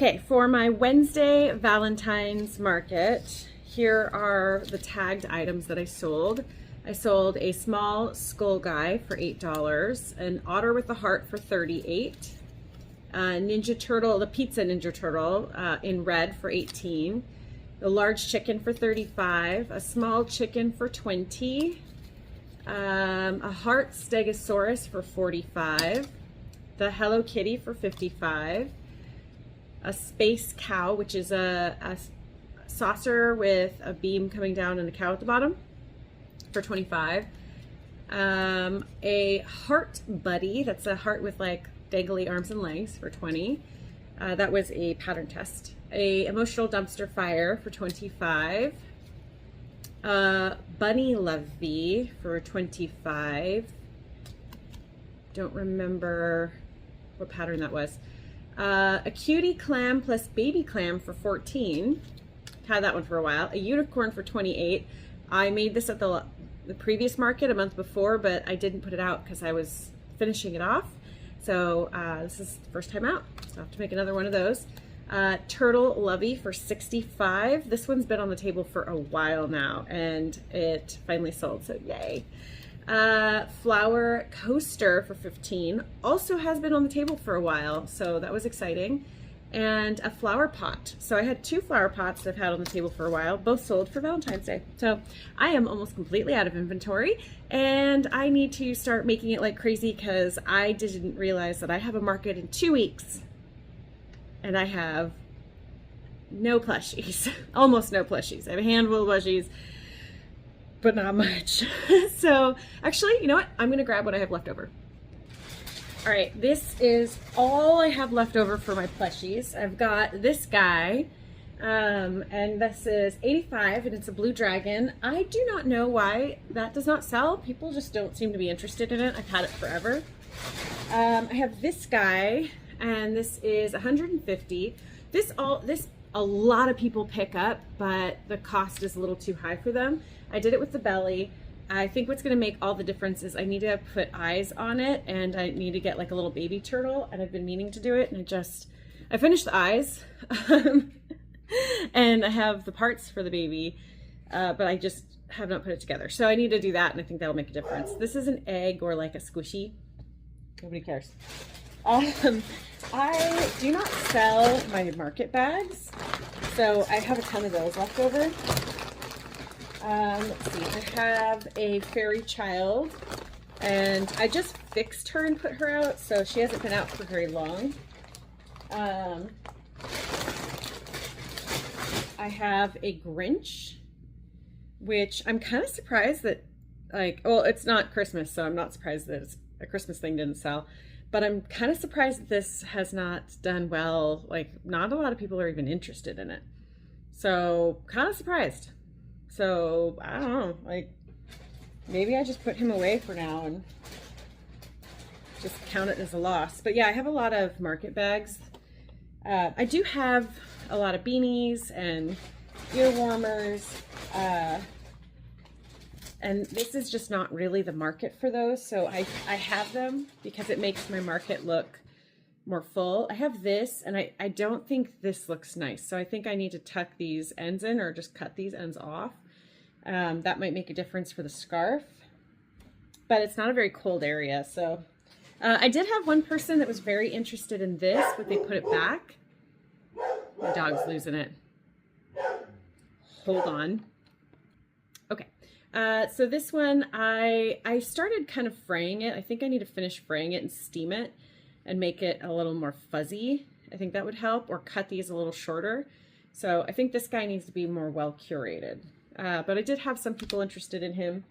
Okay, for my Wednesday Valentine's market, here are the tagged items that I sold. I sold a small skull guy for $8, an otter with a heart for $38, Ninja Turtle, the pizza Ninja Turtle in red for $18, the large chicken for $35, a small chicken for $20, a heart stegosaurus for $45, the Hello Kitty for $55, a space cow, which is a saucer with a beam coming down and a cow at the bottom, for $25. A heart buddy, that's a heart with like dangly arms and legs, for $20. That was a pattern test. A emotional dumpster fire for $25. Bunny lovey for $25. Don't remember what pattern that was. A cutie clam plus baby clam for $14. Had that one for a while. A unicorn for $28. I made this at the previous market a month before, but I didn't put it out because I was finishing it off. So this is the first time out, so I have to make another one of those. Turtle lovey for $65. This one's been on the table for a while now, and it finally sold, so yay. Flower coaster for $15. Also has been on the table for a while, so that was exciting. And a flower pot. So I had 2 flower pots that I've had on the table for a while, both sold for Valentine's Day. So I am almost completely out of inventory, and I need to start making it like crazy because I didn't realize that I have a market in 2 weeks and I have no plushies, almost no plushies. I have a handful of plushies, but not much. So actually, you know what? I'm gonna grab what I have left over. All right, this is all I have left over for my plushies. I've got this guy, and this is $85, and it's a blue dragon. I do not know why that does not sell. People just don't seem to be interested in it. I've had it forever. I have this guy, and this is $150. This a lot of people pick up, but the cost is a little too high for them. I did it with the belly. I think what's going to make all the difference is I need to put eyes on it, and I need to get like a little baby turtle, and I've been meaning to do it, and I finished the eyes and I have the parts for the baby, but I just have not put it together. So I need to do that, and I think that'll make a difference. This is an egg or like a squishy. Nobody cares. I do not sell my market bags, so I have a ton of those left over. Let's see, I have a fairy child, and I just fixed her and put her out, so she hasn't been out for very long. I have a Grinch, which I'm kind of surprised that, like, well, it's not Christmas, so I'm not surprised that a Christmas thing didn't sell, but I'm kind of surprised that this has not done well. Like, not a lot of people are even interested in it, so kind of surprised. So, I don't know, like, maybe I just put him away for now and just count it as a loss. But yeah, I have a lot of market bags. I do have a lot of beanies and ear warmers, and this is just not really the market for those. So I have them because it makes my market look more full. I have this, and I don't think this looks nice, so I think I need to tuck these ends in or just cut these ends off. That might make a difference for the scarf, but it's not a very cold area. So I did have one person that was very interested in this, but they put it back. My dog's losing it. Hold on. Okay. So this one, I started kind of fraying it. I think I need to finish fraying it and steam it and make it a little more fuzzy. I think that would help, or cut these a little shorter. So I think this guy needs to be more well curated. But I did have some people interested in him,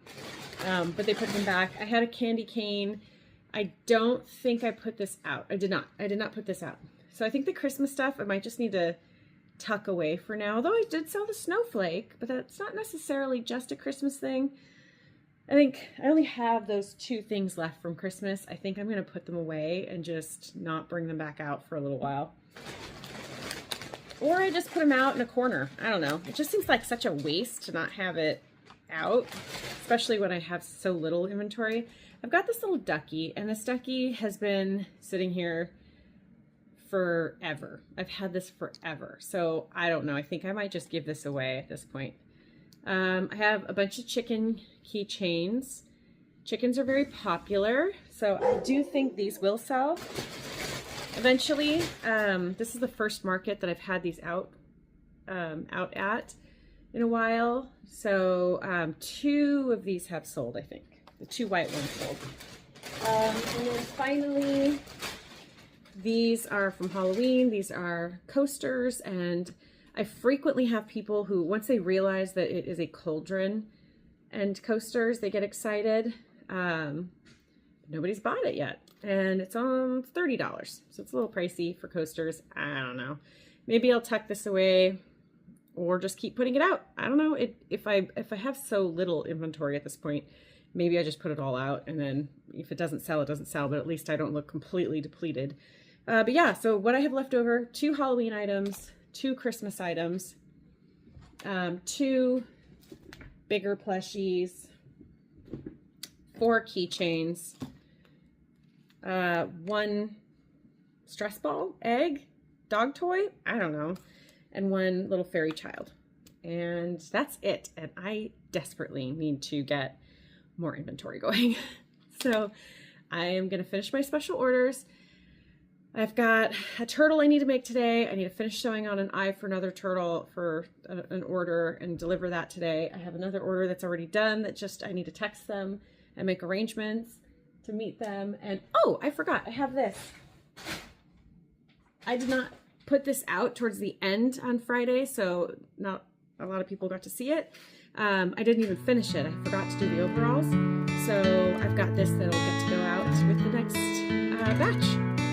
but they put him back. I had a candy cane. I don't think I put this out. I did not put this out. So I think the Christmas stuff, I might just need to tuck away for now. Although I did sell the snowflake, but that's not necessarily just a Christmas thing. I think I only have those 2 things left from Christmas. I think I'm going to put them away and just not bring them back out for a little while. Or I just put them out in a corner. I don't know. It just seems like such a waste to not have it out, especially when I have so little inventory. I've got this little ducky, and this ducky has been sitting here forever. I've had this forever. So I don't know. I think I might just give this away at this point. I have a bunch of chicken keychains. Chickens are very popular, so I do think these will sell eventually. This is the first market that I've had these out at in a while. So 2 of these have sold, I think. The 2 white ones sold. And then finally, these are from Halloween. These are coasters, and I frequently have people who, once they realize that it is a cauldron and coasters, they get excited. Nobody's bought it yet, and it's on $30, so it's a little pricey for coasters. I don't know. Maybe I'll tuck this away or just keep putting it out. I don't know. If I have so little inventory at this point, maybe I just put it all out, and then if it doesn't sell, it doesn't sell, but at least I don't look completely depleted. But yeah, so what I have left over, 2 Halloween items, 2 Christmas items, 2 bigger plushies, 4 keychains, 1 stress ball, egg, dog toy, I don't know, and 1 little fairy child. And that's it. And I desperately need to get more inventory going. So I am going to finish my special orders. I've got a turtle I need to make today. I need to finish sewing on an eye for another turtle for an order and deliver that today. I have another order that's already done that just I need to text them and make arrangements to meet them. And oh, I forgot, I have this. I did not put this out towards the end on Friday, so not a lot of people got to see it. I didn't even finish it. I forgot to do the overalls. So I've got this that'll get to go out with the next batch.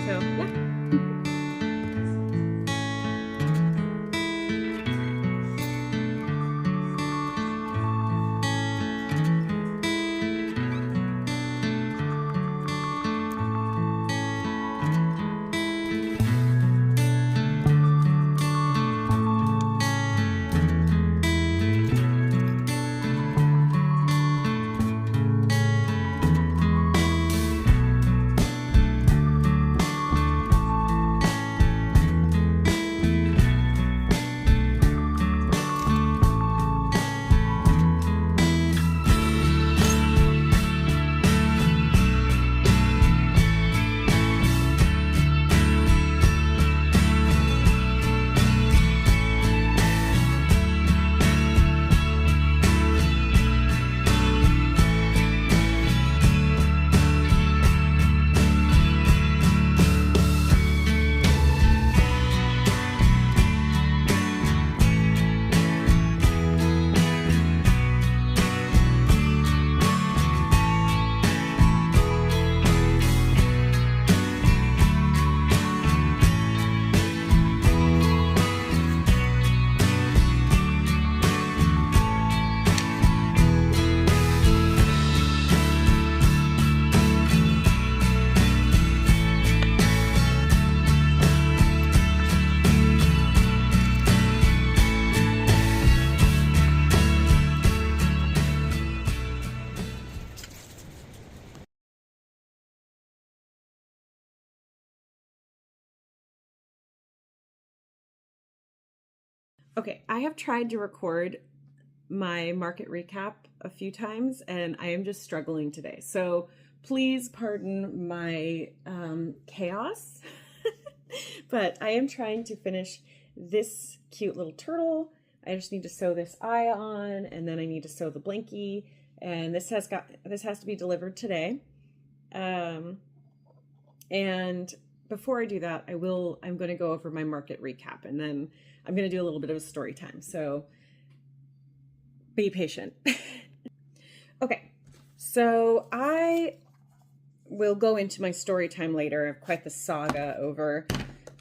So yeah. Okay, I have tried to record my market recap a few times and I am just struggling today. So please pardon my chaos, but I am trying to finish this cute little turtle. I just need to sew this eye on, and then I need to sew the blankie, and this has to be delivered today. And before I do that, I'm going to go over my market recap, and then I'm going to do a little bit of a story time. So be patient. Okay, so I will go into my story time later. I have quite the saga over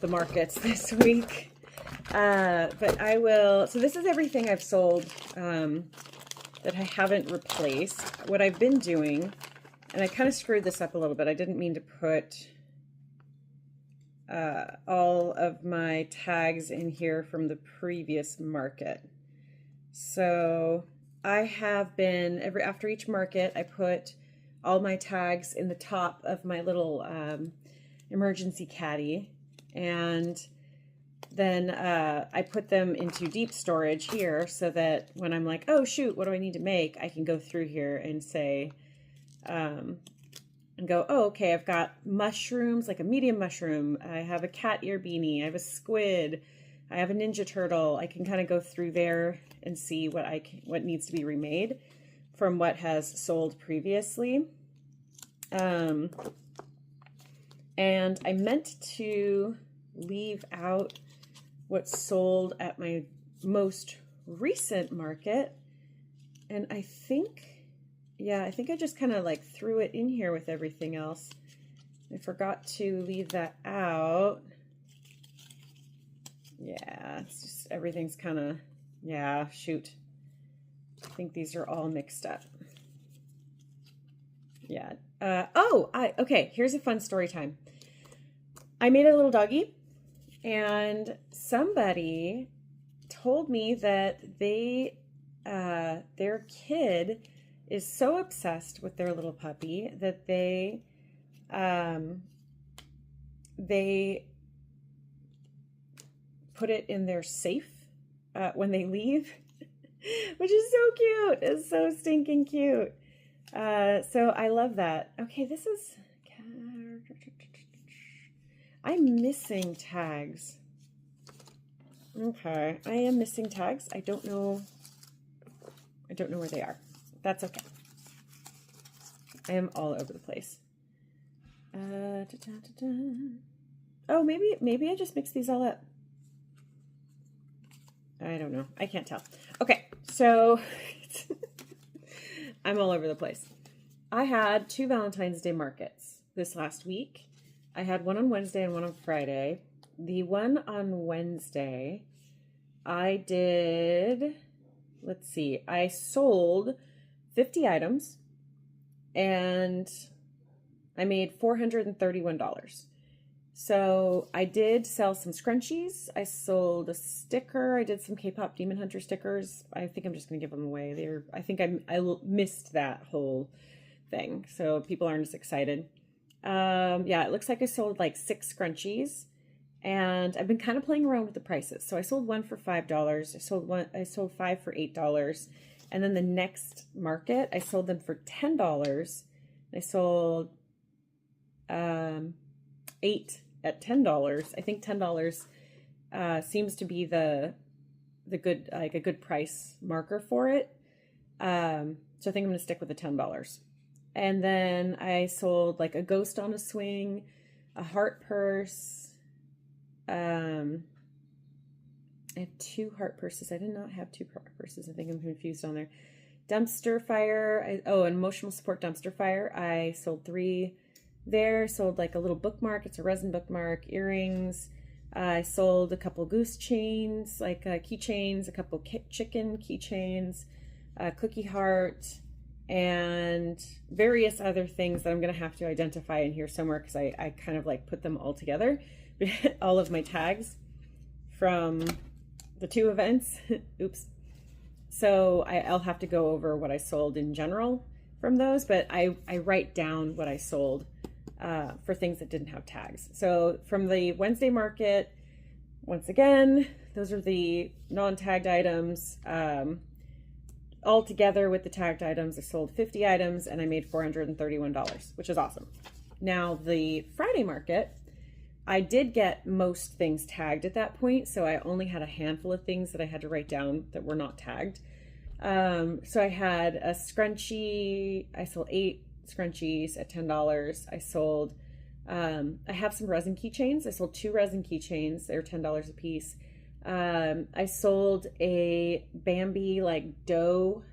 the markets this week. But I will, so this is everything I've sold that I haven't replaced. What I've been doing, and I kind of screwed this up a little bit. I didn't mean to put all of my tags in here from the previous market. So I have been, after each market, I put all my tags in the top of my little emergency caddy. And then I put them into deep storage here so that when I'm like, oh shoot, what do I need to make? I can go through here and say, and go, oh, okay, I've got mushrooms, like a medium mushroom. I have a cat ear beanie. I have a squid. I have a Ninja Turtle. I can kind of go through there and see what needs to be remade from what has sold previously. And I meant to leave out what's sold at my most recent market. And I think, yeah, I think I just kind of like threw it in here with everything else. I forgot to leave that out. Yeah, it's just everything's kind of, yeah, shoot. I think these are all mixed up. Yeah. Okay, here's a fun story time. I made a little doggy, and somebody told me that their kid is so obsessed with their little puppy that they put it in their safe when they leave, which is so cute. It's so stinking cute. So I love that. Okay, this is, I'm missing tags. Okay, I am missing tags. I don't know where they are. That's okay. I am all over the place. Oh, maybe I just mixed these all up. I don't know. I can't tell. Okay, so I'm all over the place. I had 2 Valentine's Day markets this last week. I had one on Wednesday and one on Friday. The one on Wednesday, I did, let's see, I sold 50 items and I made $431. So I did sell some scrunchies. I sold a sticker. I did some K-pop Demon Hunter stickers. I think I'm just going to give them away. I think I missed that whole thing, so people aren't as excited. Yeah, it looks like I sold like 6 scrunchies, and I've been kind of playing around with the prices. So I sold one for $5. I sold 5 for $8, and then the next market I sold them for $10. I sold 8 at $10. I think $10 seems to be the good, like a good price marker for it. So I think I'm going to stick with the $10. And then I sold like a ghost on a swing, a heart purse. I have 2 heart purses. I did not have 2 heart purses. I think I'm confused on there. Dumpster fire. An emotional support dumpster fire. I sold 3 there. Sold like a little bookmark. It's a resin bookmark. Earrings. I sold a couple goose chains, like keychains, a couple chicken keychains, a cookie heart, and various other things that I'm going to have to identify in here somewhere because I kind of like put them all together. All of my tags from the 2 events. Oops. So I'll have to go over what I sold in general from those, but I write down what I sold for things that didn't have tags. So from the Wednesday market, once again, those are the non-tagged items. All together with the tagged items, I sold 50 items and I made $431, which is awesome. Now the Friday market, I did get most things tagged at that point, so I only had a handful of things that I had to write down that were not tagged. So I had a scrunchie. I sold 8 scrunchies at $10. I sold, I have some resin keychains. I sold 2 resin keychains. They're $10 a piece. I sold a Bambi like dough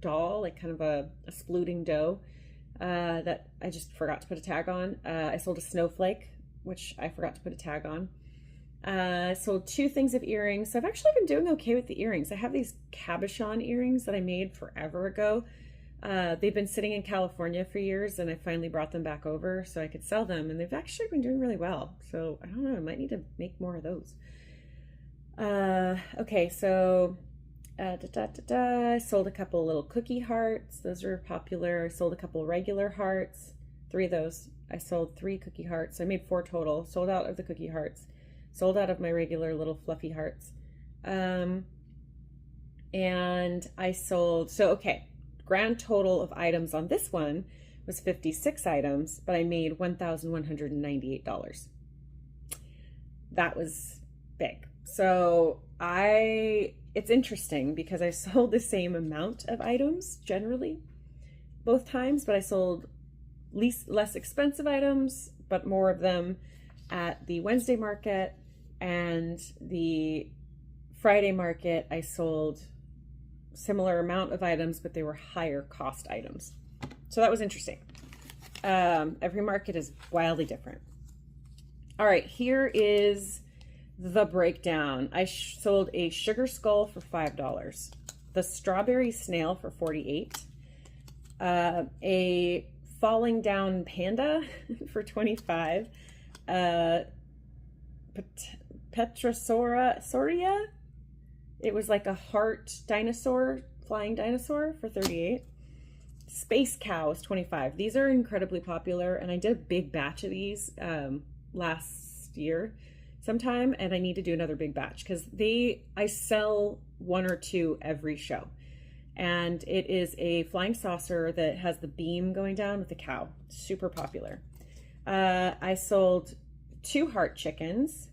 doll, like kind of a splooting dough that I just forgot to put a tag on. I sold a snowflake, which I forgot to put a tag on. I sold 2 things of earrings. So I've actually been doing okay with the earrings. I have these cabochon earrings that I made forever ago. They've been sitting in California for years, and I finally brought them back over so I could sell them, and they've actually been doing really well. So I don't know, I might need to make more of those. Okay, so I sold a couple little cookie hearts. Those are popular. I sold a couple regular hearts, 3 of those. I sold 3 cookie hearts. I made 4 total. Sold out of the cookie hearts. Sold out of my regular little fluffy hearts. And I sold, so okay, grand total of items on this one was 56 items, but I made $1,198. That was big. So it's interesting because I sold the same amount of items generally both times, but I sold less expensive items, but more of them at the Wednesday market, and the Friday market I sold similar amount of items, but they were higher cost items. So that was interesting. Every market is wildly different. All right, here is the breakdown. I sold a sugar skull for $5, the strawberry snail for $48, a falling down panda for $25, Petrosaura, it was like a heart dinosaur, flying dinosaur, for $38. Space cow was $25. These are incredibly popular, and I did a big batch of these last year sometime, and I need to do another big batch because I sell 1 or 2 every show. And it is a flying saucer that has the beam going down with the cow. Super popular. I sold 2 heart chickens,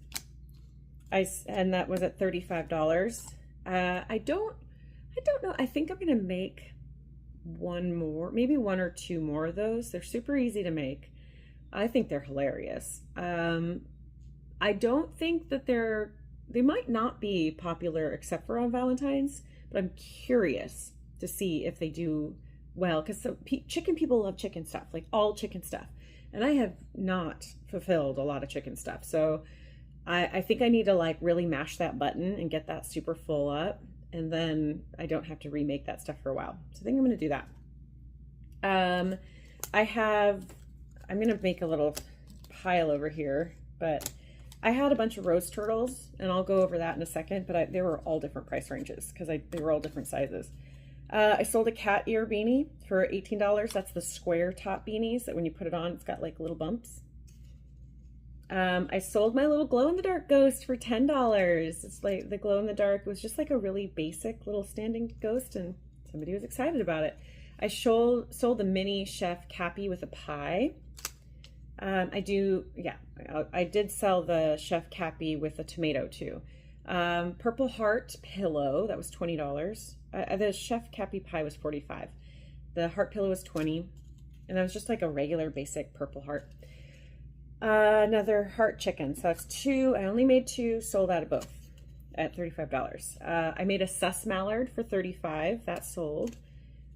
and that was at $35. I don't know. I think I'm gonna make one more, maybe 1 or 2 more of those. They're super easy to make. I think they're hilarious. I don't think that they might not be popular except for on Valentine's, but I'm curious to see if they do well, because chicken people love chicken stuff, like all chicken stuff, and I have not fulfilled a lot of chicken stuff. So I think I need to like really mash that button and get that super full up, and then I don't have to remake that stuff for a while. So I think I'm going to do that. I'm going to make a little pile over here, but I had a bunch of rose turtles, and I'll go over that in a second, but they were all different price ranges because they were all different sizes. I sold a cat ear beanie for $18. That's the square top beanies that when you put it on, it's got like little bumps. I sold my little glow-in-the-dark ghost for $10. It's like the glow-in-the-dark. It was just like a really basic little standing ghost, and somebody was excited about it. I sold the mini chef Cappy with a pie. I did sell the chef Cappy with a tomato too. Purple heart pillow, that was $20. The chef Cappy pie was $45. The heart pillow was $20, and that was just like a regular basic purple heart. Another heart chicken, so that's 2. I only made 2, sold out of both at $35. I made a sus mallard for $35. That sold.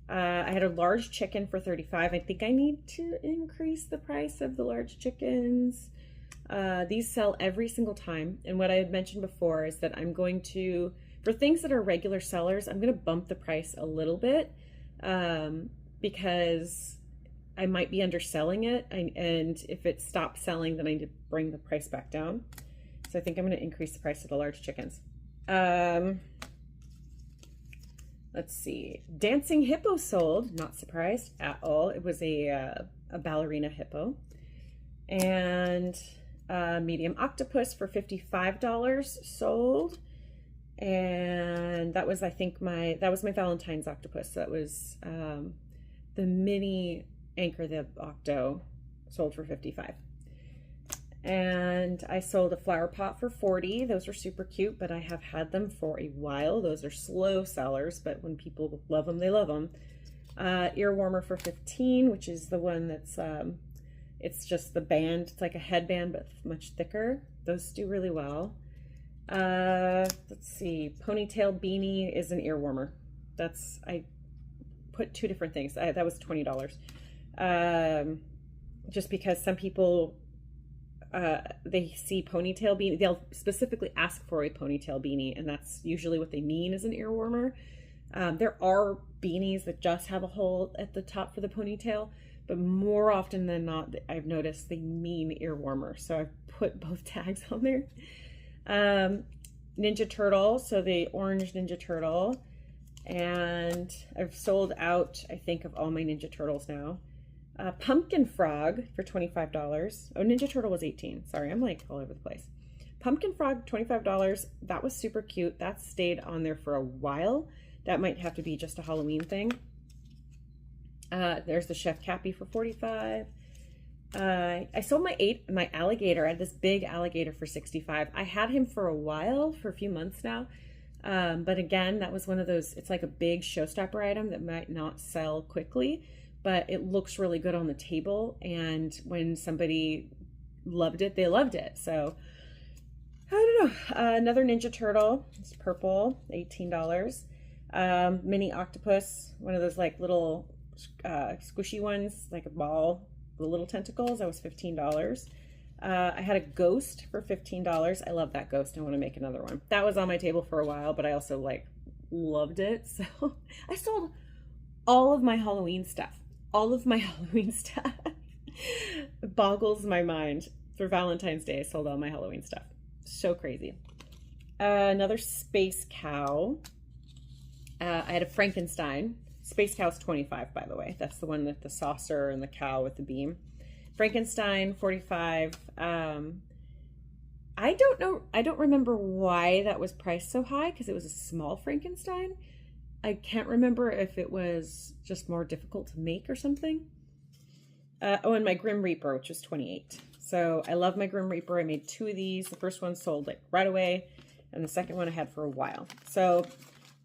I had a large chicken for $35. I think I need to increase the price of the large chickens. These sell every single time, and what I had mentioned before is that I'm going to, for things that are regular sellers, I'm going to bump the price a little bit because I might be underselling it, and if it stops selling, then I need to bring the price back down. So I think I'm going to increase the price of the large chickens. Let's see. Dancing hippo sold. Not surprised at all. It was a ballerina hippo. And medium octopus for $55 sold. And that was, I think, that was my Valentine's octopus. That was the mini anchor, the octo, sold for $55. And I sold a flower pot for $40. Those are super cute, but I have had them for a while. Those are slow sellers, but when people love them, they love them. Ear warmer for $15, which is the one that's, it's just the band. It's like a headband, but much thicker. Those do really well. Let's see. Ponytail beanie is an ear warmer. I put 2 different things. That was $20. Just because some people, they see ponytail beanie, they'll specifically ask for a ponytail beanie, and that's usually what they mean as an ear warmer. There are beanies that just have a hole at the top for the ponytail, but more often than not, I've noticed they mean ear warmer. So I've put both tags on there. Ninja Turtle, so the orange Ninja Turtle, and I've sold out, I think, of all my Ninja Turtles now. Pumpkin Frog for $25. Oh, Ninja Turtle was 18. Sorry, I'm like all over the place. Pumpkin Frog, $25. That was super cute. That stayed on there for a while. That might have to be just a Halloween thing. There's the Chef Cappy for $45. I sold my alligator. I had this big alligator for $65. I had him for a while, for a few months now. But again, that was one of those, it's like a big showstopper item that might not sell quickly, but it looks really good on the table. And when somebody loved it, they loved it. So I don't know. Another Ninja Turtle. It's purple, $18. Mini octopus, one of those like little squishy ones, like a ball, the little tentacles. That was $15. I had a ghost for $15. I love that ghost. I want to make another one. That was on my table for a while, but I also like loved it. So I sold all of my Halloween stuff. All of my Halloween stuff. It boggles my mind. For Valentine's Day, I sold all my Halloween stuff. So crazy. Another Space Cow. I had a Frankenstein. Space Cow's 25, by the way. That's the one with the saucer and the cow with the beam. Frankenstein, 45. I don't know. I don't remember why that was priced so high, because it was a small Frankenstein. I can't remember if it was just more difficult to make or something. Oh, and my Grim Reaper, which was 28. So I love my Grim Reaper. I made 2 of these. The first one sold like right away, and the second one I had for a while. So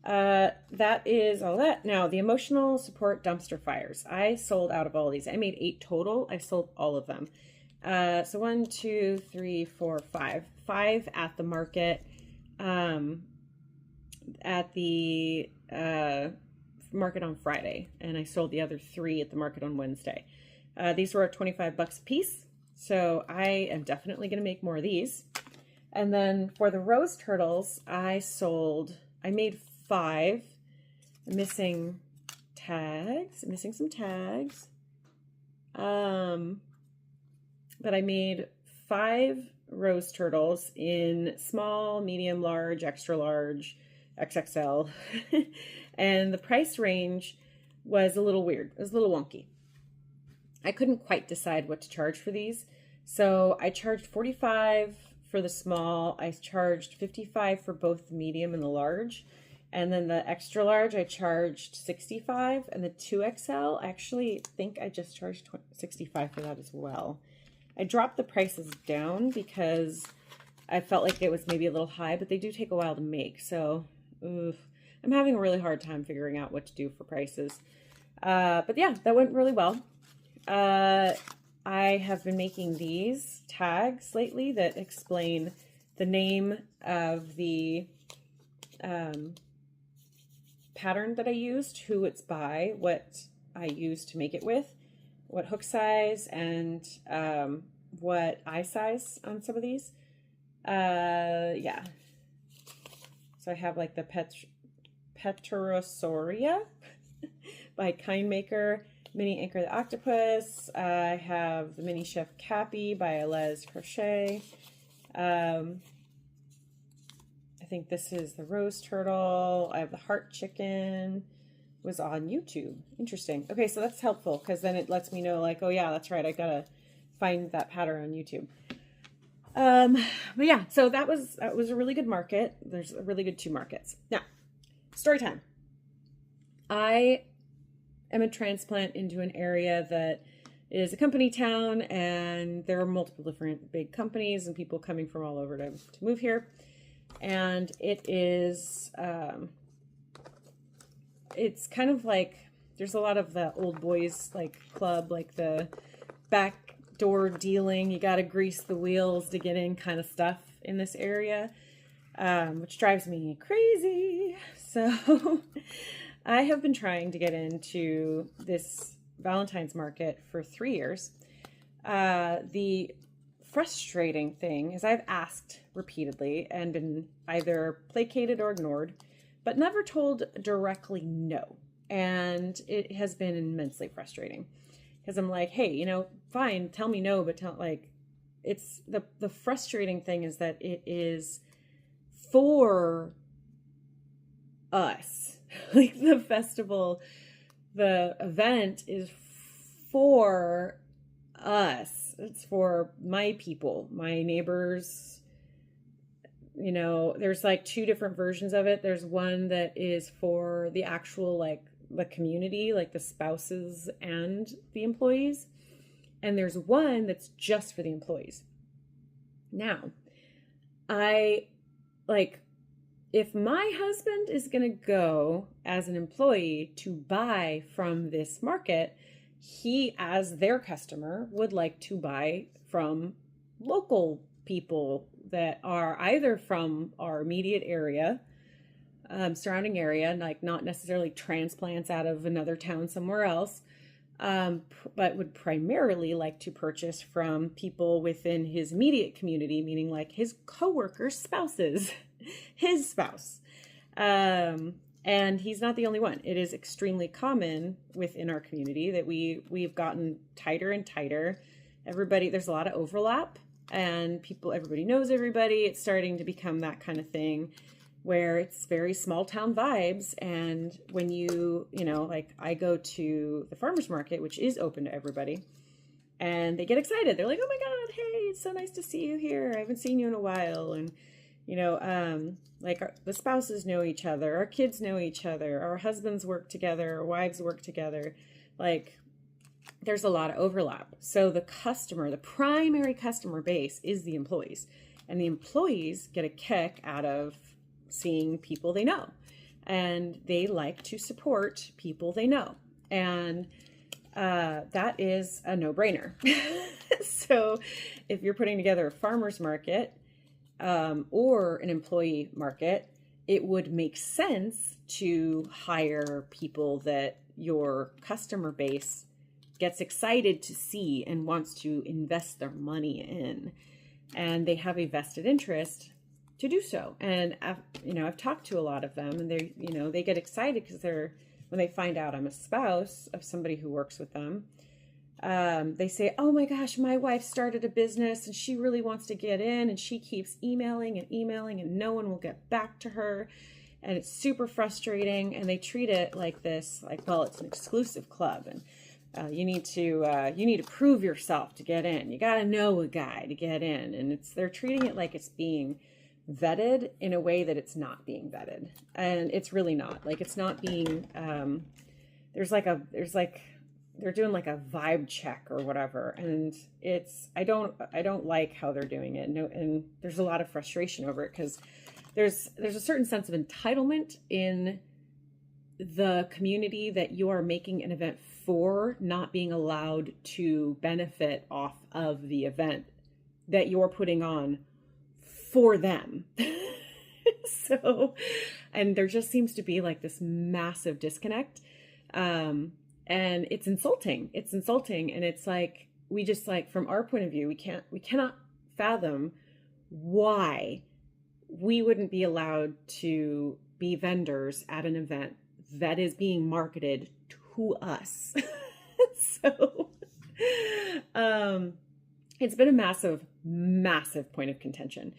that is all that. Now, the emotional support dumpster fires. I sold out of all of these. I made 8 total. I sold all of them. So 1, 2, 3, 4, 5. 5 at the market. At the market on Friday, and I sold the other 3 at the market on Wednesday. These were at $25 a piece, so I am definitely going to make more of these. And then for the rose turtles, I made 5. I'm missing tags. I'm missing some tags. But I made 5 rose turtles in small, medium, large, extra large, XXL. And the price range was a little weird. It was a little wonky. I couldn't quite decide what to charge for these. So I charged $45 for the small. I charged $55 for both the medium and the large. And then the extra large, I charged $65. And the 2XL, I actually think I just charged $65 for that as well. I dropped the prices down because I felt like it was maybe a little high, but they do take a while to make. So I'm having a really hard time figuring out what to do for prices. But yeah, that went really well. I have been making these tags lately that explain the name of the pattern that I used, who it's by, what I used to make it with, what hook size, and what eye size on some of these. Yeah. So I have like the Peterosauria by Kindmaker, Mini Anchor the Octopus. I have the Mini Chef Cappy by Alez Crochet. I think this is the Rose Turtle. I have the Heart Chicken. It was on YouTube. Interesting. Okay, so that's helpful because then it lets me know like, oh yeah, that's right. I gotta find that pattern on YouTube. But yeah, so that was a really good market. There's a really good 2 markets. Now, story time. I am a transplant into an area that is a company town, and there are multiple different big companies and people coming from all over to move here. And it is, it's kind of like, there's a lot of the old boys like club, like the backdoor dealing, you got to grease the wheels to get in kind of stuff in this area, which drives me crazy. So I have been trying to get into this Valentine's market for 3 years. The frustrating thing is I've asked repeatedly and been either placated or ignored, but never told directly no. And it has been immensely frustrating because I'm like, hey, you know, fine, tell me no, but it's the frustrating thing is that it is for us. Like the festival, the event is for us. It's for my people, my neighbors. You know, there's like two different versions of it. There's one that is for the actual, like the community, like the spouses and the employees. And there's one that's just for the employees. Now, if my husband is going to go as an employee to buy from this market, he, as their customer, would like to buy from local people that are either from our immediate area, surrounding area, like not necessarily transplants out of another town somewhere else, but would primarily like to purchase from people within his immediate community, meaning like his coworkers' spouses, his spouse. And he's not the only one. It is extremely common within our community that we've gotten tighter and tighter. There's a lot of overlap, and everybody knows everybody. It's starting to become that kind of thing where it's very small town vibes. And when like I go to the farmer's market, which is open to everybody, and they get excited. They're like, oh my God, hey, it's so nice to see you here. I haven't seen you in a while. And, the spouses know each other, our kids know each other, our husbands work together, our wives work together. Like, there's a lot of overlap. So the primary customer base is the employees, and the employees get a kick out of seeing people they know, and they like to support people they know. And that is a no-brainer. So if you're putting together a farmer's market or an employee market, it would make sense to hire people that your customer base gets excited to see and wants to invest their money in, and they have a vested interest to do so. And I've talked to a lot of them, and they get excited because when they find out I'm a spouse of somebody who works with them, they say, oh my gosh, my wife started a business and she really wants to get in, and she keeps emailing and no one will get back to her. And it's super frustrating. And they treat it like this, like, well, it's an exclusive club, and you need to prove yourself to get in. You got to know a guy to get in. And they're treating it like it's being vetted in a way that it's not being vetted. And it's really not. Like, it's not being, they're doing like a vibe check or whatever. And I don't like how they're doing it. No, and there's a lot of frustration over it because there's a certain sense of entitlement in the community that you are making an event for, not being allowed to benefit off of the event that you're putting on for them. So, and there just seems to be like this massive disconnect. And it's insulting. And it's like, we just, like, from our point of view, we cannot fathom why we wouldn't be allowed to be vendors at an event that is being marketed to us. So, it's been a massive, massive point of contention.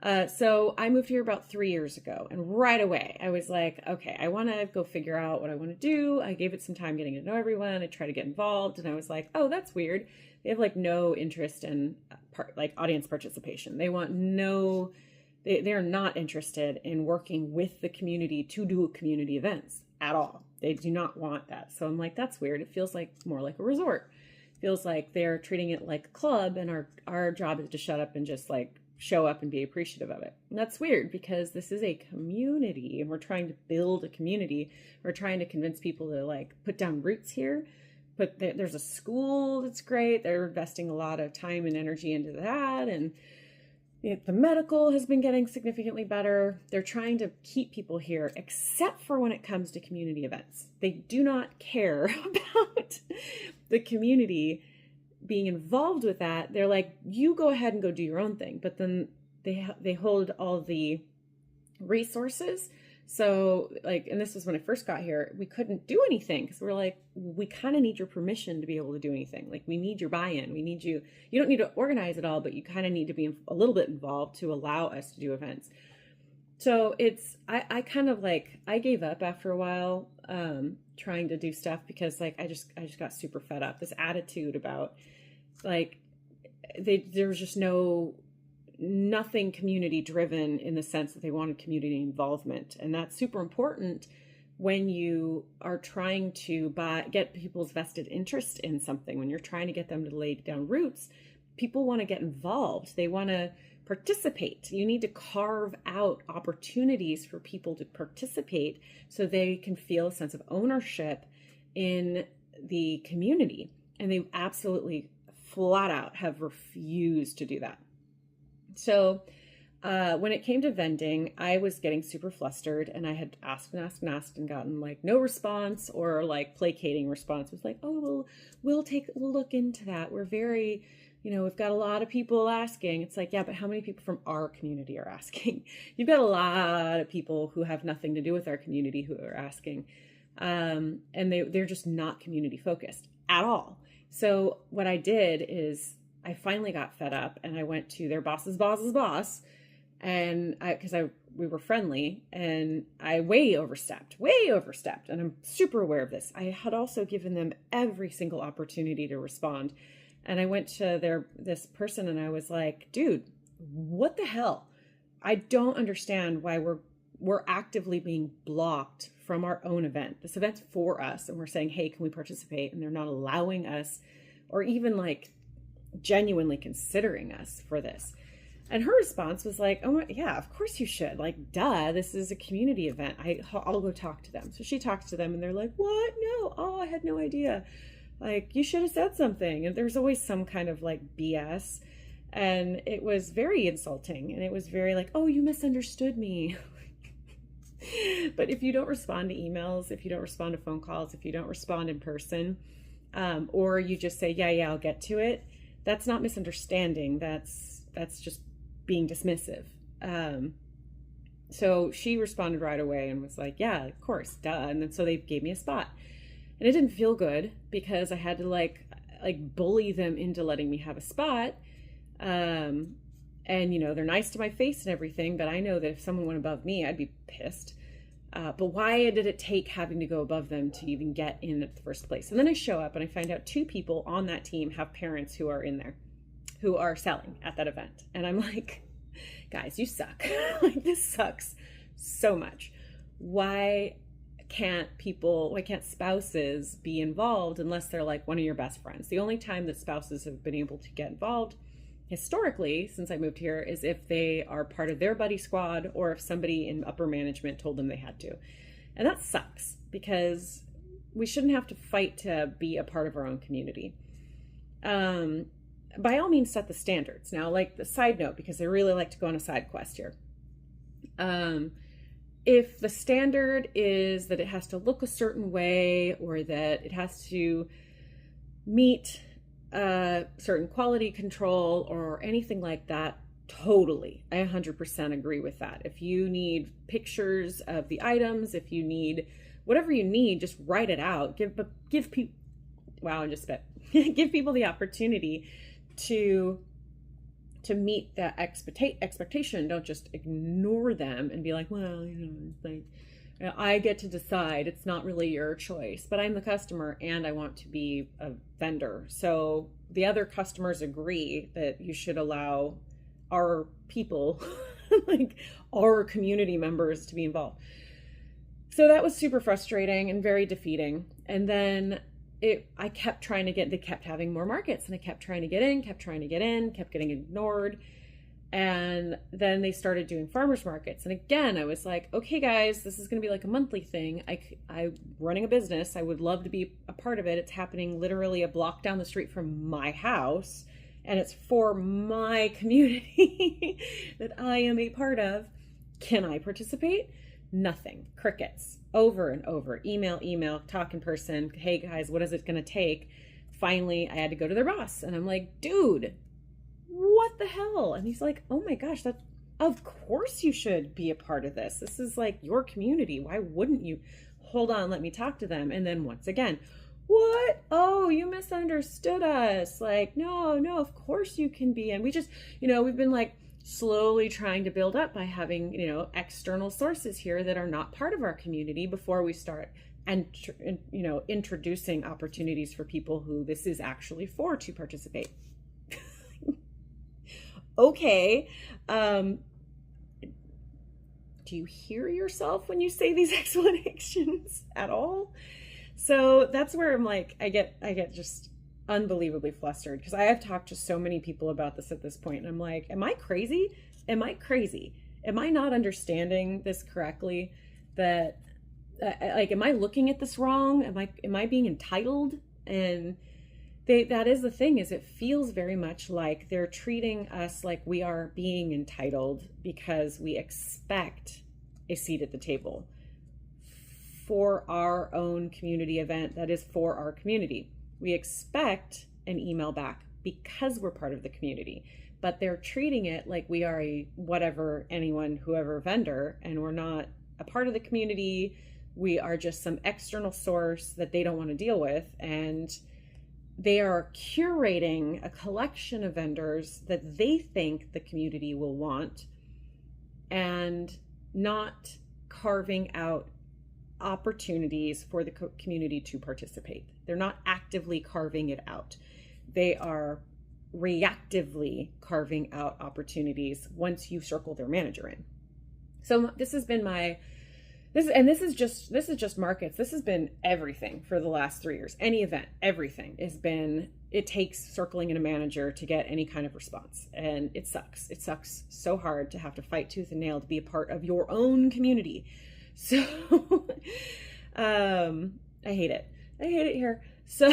So I moved here about 3 years ago, and right away I was like, okay, I want to go figure out what I want to do. I gave it some time getting to know everyone. I tried to get involved, and I was like, oh, that's weird. They have like no interest in audience participation. They're not interested in working with the community to do community events at all. They do not want that. So I'm like, that's weird. It feels like more like a resort. It feels like they're treating it like a club, and our job is to shut up and just like show up and be appreciative of it. And that's weird because this is a community, and we're trying to build a community. We're trying to convince people to like put down roots here. But there's a school that's great. They're investing a lot of time and energy into that. And the medical has been getting significantly better. They're trying to keep people here, except for when it comes to community events. They do not care about the community being involved with that. They're like, you go ahead and go do your own thing. But then they hold all the resources. So like, and this was when I first got here, we couldn't do anything because we're like, we kind of need your permission to be able to do anything. Like, we need your buy-in. We need you don't need to organize it all, but you kind of need to be a little bit involved to allow us to do events. So I kind of like, I gave up after a while, trying to do stuff because like I just got super fed up. This attitude about like there was just nothing community driven in the sense that they wanted community involvement, and that's super important when you are trying to get people's vested interest in something. When you're trying to get them to lay down roots, people want to get involved. They want to participate. You need to carve out opportunities for people to participate so they can feel a sense of ownership in the community. And they absolutely flat out have refused to do that. So when it came to vending, I was getting super flustered, and I had asked and gotten like no response, or like placating response. It was like, oh, we'll look into that. We're very, we've got a lot of people asking. It's like, yeah, but how many people from our community are asking? You've got a lot of people who have nothing to do with our community who are asking. And they're just not community focused at all. So what I did is I finally got fed up, and I went to their boss's boss. And we were friendly, and I way overstepped, and I'm super aware of this. I had also given them every single opportunity to respond. And I went to this person, and I was like, dude, what the hell? I don't understand why we're actively being blocked from our own event. This event's for us, and we're saying, hey, can we participate? And they're not allowing us, or even like genuinely considering us for this. And her response was like, oh, yeah, of course you should. Like, duh, this is a community event. I'll go talk to them. So she talks to them, and they're like, what? No. Oh, I had no idea. Like, you should have said something. And there's always some kind of like BS. And it was very insulting. And it was very like, oh, you misunderstood me. But if you don't respond to emails, if you don't respond to phone calls, if you don't respond in person, or you just say, yeah, I'll get to it, that's not misunderstanding. That's just being dismissive. So she responded right away and was like, yeah, of course, duh. And then so they gave me a spot, and it didn't feel good because I had to like bully them into letting me have a spot. And they're nice to my face and everything, but I know that if someone went above me, I'd be pissed. But why did it take having to go above them to even get in at the first place? And then I show up and I find out 2 people on that team have parents who are in there, who are selling at that event. And I'm like, guys, you suck. Like, this sucks so much. Why can't spouses be involved unless they're like one of your best friends? The only time that spouses have been able to get involved historically, since I moved here, is if they are part of their buddy squad, or if somebody in upper management told them they had to. And that sucks, because we shouldn't have to fight to be a part of our own community. By all means, set the standards. Now, like the side note, because I really like to go on a side quest here. If the standard is that it has to look a certain way, or that it has to meet certain quality control or anything like that, totally, I 100% agree with that. If you need pictures of the items, if you need whatever you need, just write it out. Give people, wow, I just spit. Give people the opportunity to meet that expectation. Don't just ignore them and be like, well, it's like, I get to decide. It's not really your choice, but I'm the customer and I want to be a vendor. So the other customers agree that you should allow our people, like our community members, to be involved. So that was super frustrating and very defeating. And then I kept trying to they kept having more markets, and I kept trying to get in, kept getting ignored. And then they started doing farmers markets. And again, I was like, okay, guys, this is going to be like a monthly thing. I'm running a business. I would love to be a part of it. It's happening literally a block down the street from my house, and it's for my community that I am a part of. Can I participate? Nothing. Crickets. Over and over. Email, talk in person. Hey guys, what is it going to take? Finally, I had to go to their boss, and I'm like, dude, what the hell? And he's like, oh my gosh, of course you should be a part of this. This is like your community. Why wouldn't you? Hold on, let me talk to them. And then once again, what? Oh, you misunderstood us. Like, no, of course you can be. And we just, we've been like slowly trying to build up by having, external sources here that are not part of our community before we start and, you know, introducing opportunities for people who this is actually for to participate. Okay. Do you hear yourself when you say these explanations at all? So that's where I'm like, I get just unbelievably flustered, because I have talked to so many people about this at this point, and I'm like, am I crazy? Am I crazy? Am I not understanding this correctly? That like, am I looking at this wrong? Am I being entitled? And that is the thing, is it feels very much like they're treating us like we are being entitled because we expect a seat at the table for our own community event that is for our community. We expect an email back because we're part of the community, but they're treating it like we are a whatever, anyone, whoever vendor, and we're not a part of the community. We are just some external source that they don't want to deal with, and they are curating a collection of vendors that they think the community will want, and not carving out opportunities for the community to participate. They're not actively carving it out. They are reactively carving out opportunities once you circle their manager in. So this has been this is just markets. This has been everything for the last 3 years. Any event, everything has been, it takes circling in a manager to get any kind of response. And it sucks. It sucks so hard to have to fight tooth and nail to be a part of your own community. So, I hate it. I hate it here. So,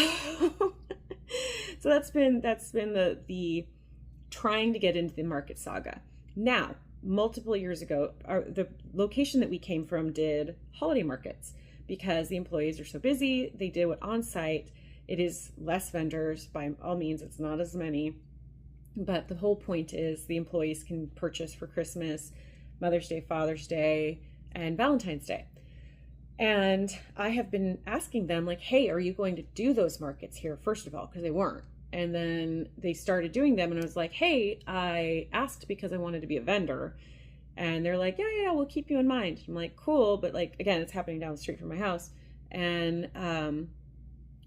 so that's been the trying to get into the market saga. Now, multiple years ago, the location that we came from did holiday markets because the employees are so busy. They do it on site. It is less vendors by all means. It's not as many, but the whole point is the employees can purchase for Christmas, Mother's Day, Father's Day, and Valentine's Day. And I have been asking them, like, hey, are you going to do those markets here? First of all, because they weren't. And then they started doing them, and I was like, hey, I asked because I wanted to be a vendor. And they're like, yeah, we'll keep you in mind. I'm like, cool. But like, again, it's happening down the street from my house. And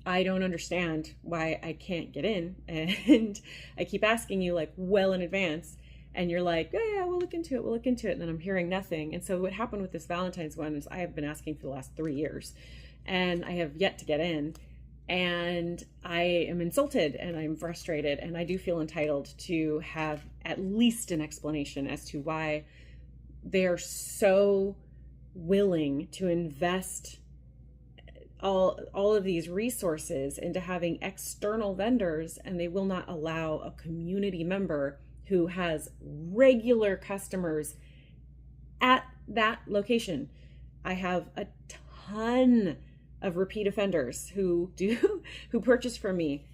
I don't understand why I can't get in. And I keep asking you like well in advance. And you're like, yeah, we'll look into it. We'll look into it. And then I'm hearing nothing. And so what happened with this Valentine's one is I have been asking for the last 3 years, and I have yet to get in. And I am insulted and I'm frustrated, and I do feel entitled to have at least an explanation as to why they're so willing to invest all of these resources into having external vendors, and they will not allow a community member who has regular customers at that location. I have a ton of repeat offenders who purchase from me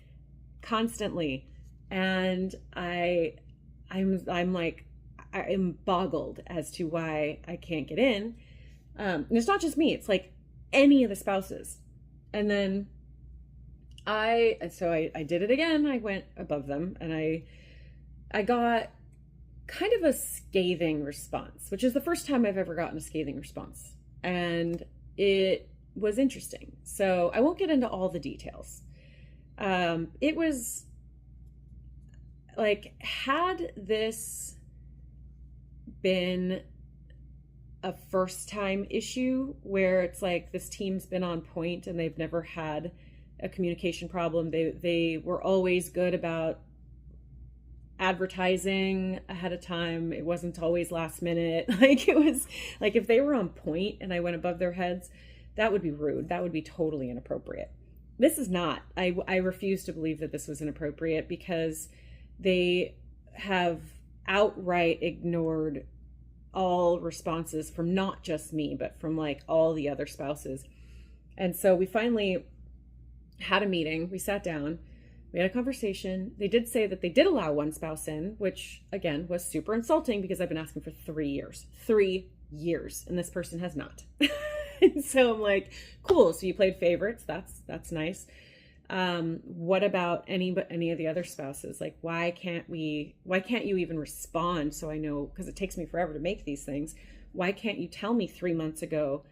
constantly, and I'm like, I am boggled as to why I can't get in. And it's not just me; it's like any of the spouses. And then I did it again. I went above them, and I got kind of a scathing response, which is the first time I've ever gotten a scathing response, and it was interesting. So I won't get into all the details. It was like, had this been a first time issue where it's like this team's been on point and they've never had a communication problem, they were always good about advertising ahead of time, it wasn't always last minute, like it was like if they were on point and I went above their heads, that would be rude. That would be totally inappropriate. This is not. I refuse to believe that this was inappropriate, because they have outright ignored all responses from not just me, but from like all the other spouses. And so we finally had a meeting. We sat down, we had a conversation. They did say that they did allow one spouse in, which again was super insulting because I've been asking for 3 years. 3 years, and this person has not. So I'm like, cool. So you played favorites. That's nice. What about any of the other spouses? Like, why can't you even respond? So I know, because it takes me forever to make these things. Why can't you tell me 3 months ago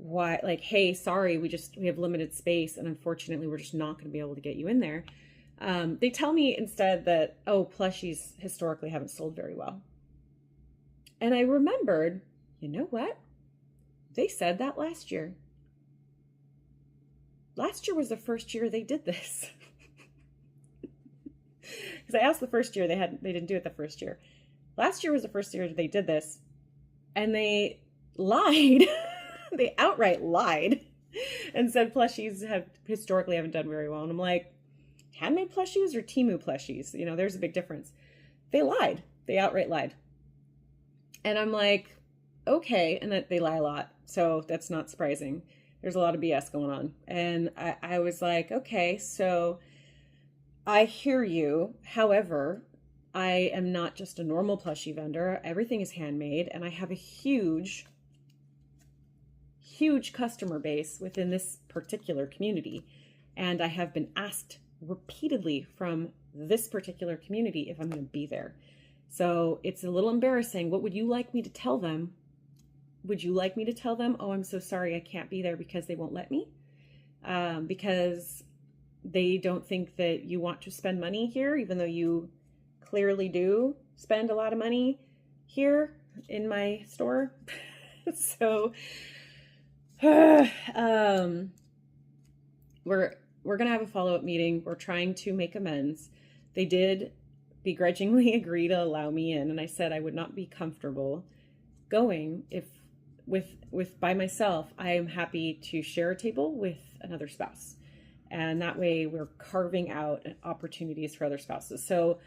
why, like, hey, sorry, we have limited space, and unfortunately we're just not going to be able to get you in there. They tell me instead that, oh, plushies historically haven't sold very well. And I remembered, you know what? They said that last year. Last year was the first year they did this. Because I asked the first year, they didn't do it the first year. Last year was the first year they did this, and they lied. They outright lied and said plushies historically haven't done very well. And I'm like, handmade plushies or Temu plushies? You know, there's a big difference. They lied. They outright lied. And I'm like, okay, and that they lie a lot, so that's not surprising. There's a lot of BS going on. And I was like, okay, so I hear you. However, I am not just a normal plushie vendor. Everything is handmade, and I have a huge customer base within this particular community. And I have been asked repeatedly from this particular community if I'm going to be there. So it's a little embarrassing. What would you like me to tell them? Would you like me to tell them, oh, I'm so sorry, I can't be there because they won't let me? Because they don't think that you want to spend money here, even though you clearly do spend a lot of money here in my store. So we're gonna have a follow-up meeting. We're trying to make amends. They did begrudgingly agree to allow me in, and I said I would not be comfortable going if with by myself. I am happy to share a table with another spouse, and that way we're carving out opportunities for other spouses. So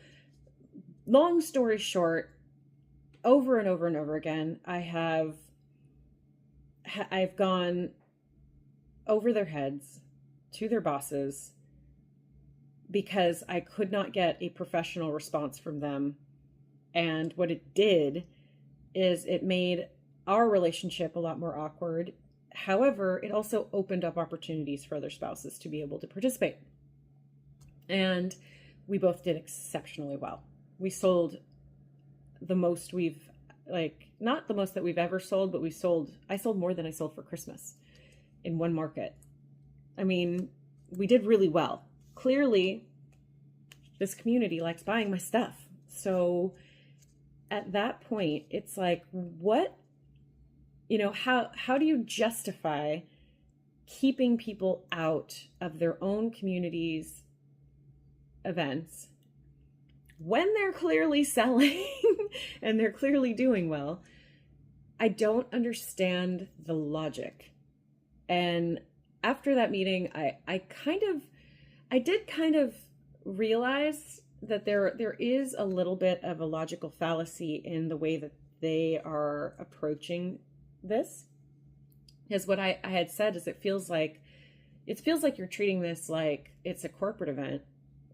long story short, over and over and over again, I've gone over their heads to their bosses because I could not get a professional response from them. And what it did is it made our relationship a lot more awkward. However, it also opened up opportunities for other spouses to be able to participate. And we both did exceptionally well. We sold the most not the most that we've ever sold, but I sold more than I sold for Christmas in one market. I mean, we did really well. Clearly, this community likes buying my stuff. So at that point, it's like, what, how do you justify keeping people out of their own community's events when they're clearly selling and they're clearly doing well? I don't understand the logic. And after that meeting, I did kind of realize that there is a little bit of a logical fallacy in the way that they are approaching this. Because what I had said is it feels like you're treating this like it's a corporate event